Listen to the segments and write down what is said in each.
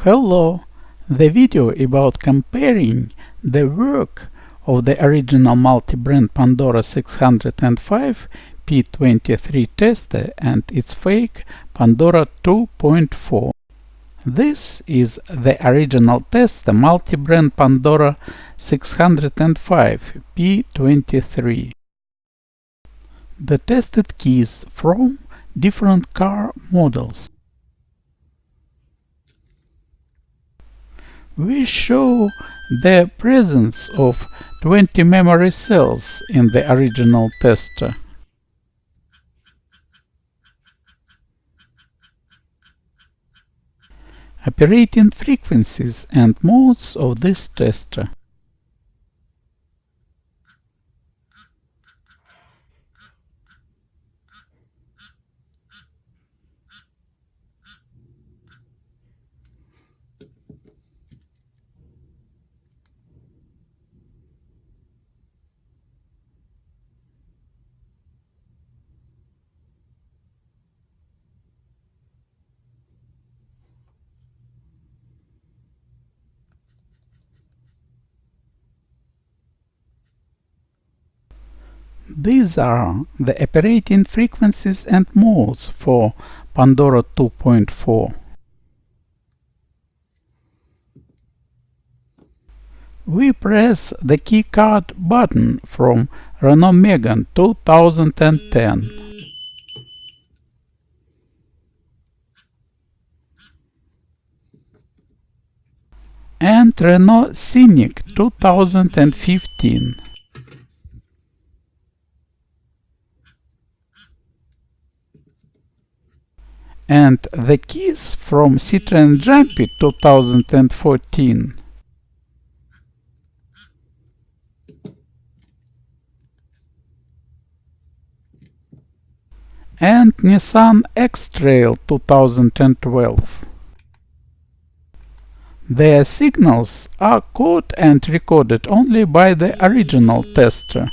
Hello! The video about comparing the work of the original multi-brand Pandora 605 P23 tester and its fake Pandora 2.4. This is the original tester multi-brand Pandora 605 P23. The tested keys from different car models. We show the presence of 20 memory cells in the original tester. Operating frequencies and modes of this tester. These are the operating frequencies and modes for Pandora 2.4. We press the keycard button from Renault Megane 2010 and Renault Scenic 2015. And the keys from Citroën Jumpy 2014. And Nissan X-Trail 2012. Their signals are caught and recorded only by the original tester.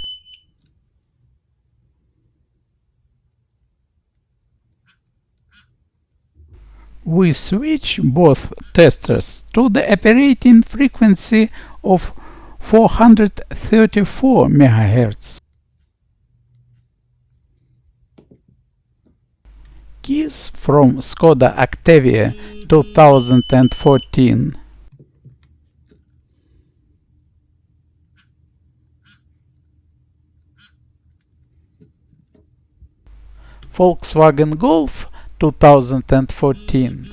We switch both testers to the operating frequency of 434 MHz. Keys from Skoda Octavia 2014. Volkswagen Golf 2014.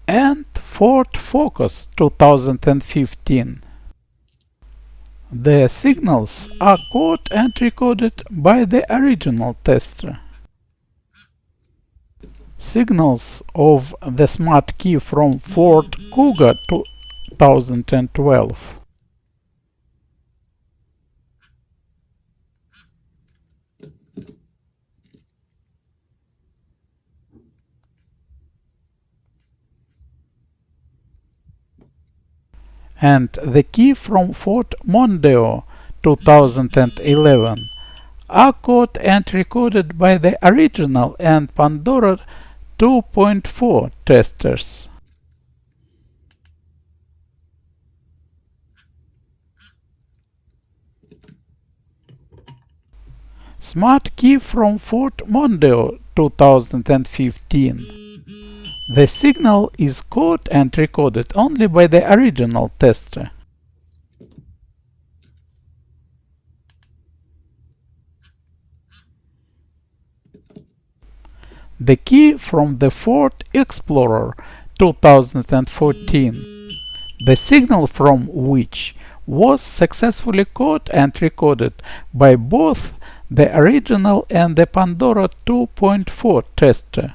And Ford Focus 2015. The signals are caught and recorded by the original tester. Signals of the smart key from Ford Kuga 2012. And the key from Ford Mondeo 2011 are caught and recorded by the original and Pandora 2.4 testers. Smart key from Ford Mondeo 2015. The signal is caught and recorded only by the original tester. The key from the Ford Explorer 2014, the signal from which was successfully caught and recorded by both the original and the Pandora 2.4 tester.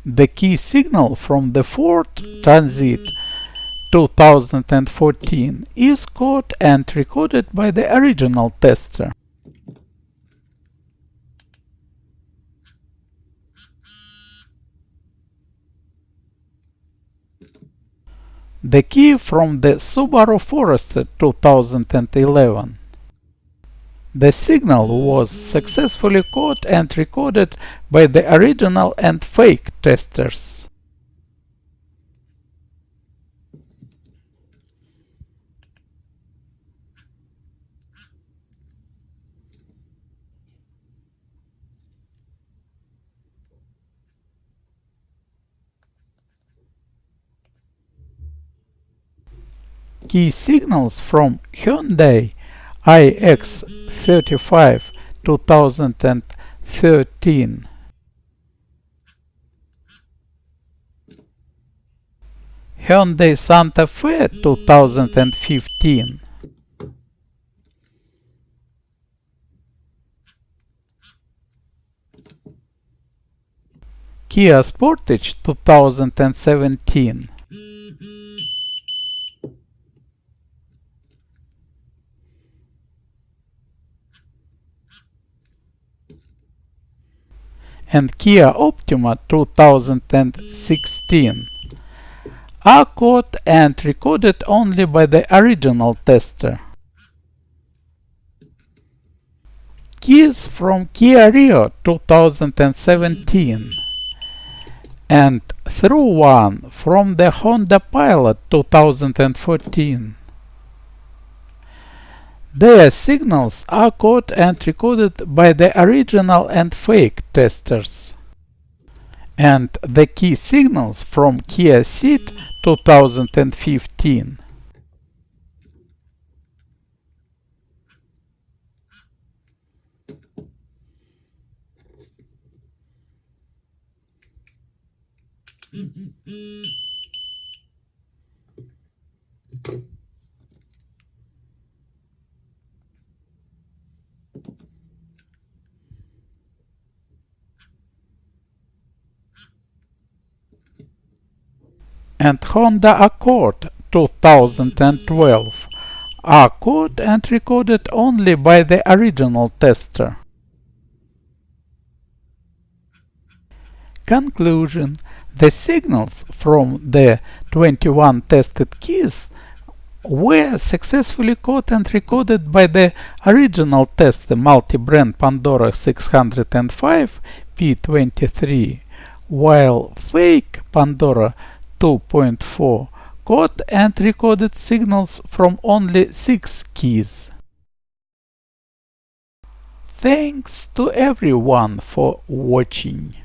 The key signal from the Ford Transit 2014 is caught and recorded by the original tester. The key from the Subaru Forester 2011. The signal was successfully caught and recorded by the original and fake testers. Key signals from Hyundai iX35 2013, Hyundai Santa Fe 2015, Kia Sportage 2017, and Kia Optima 2016 are caught and recorded only by the original tester. Keys from Kia Rio 2017 and through one from the Honda Pilot 2014. Their signals are caught and recorded by the original and fake testers. And the key signals from Kia Ceed 2015. And Honda Accord 2012 are caught and recorded only by the original tester. Conclusion: the signals from the 21 tested keys were successfully caught and recorded by the original tester multi-brand Pandora 605 P23, while fake Pandora 2.4 caught and recorded signals from only 6 keys. Thanks to everyone for watching.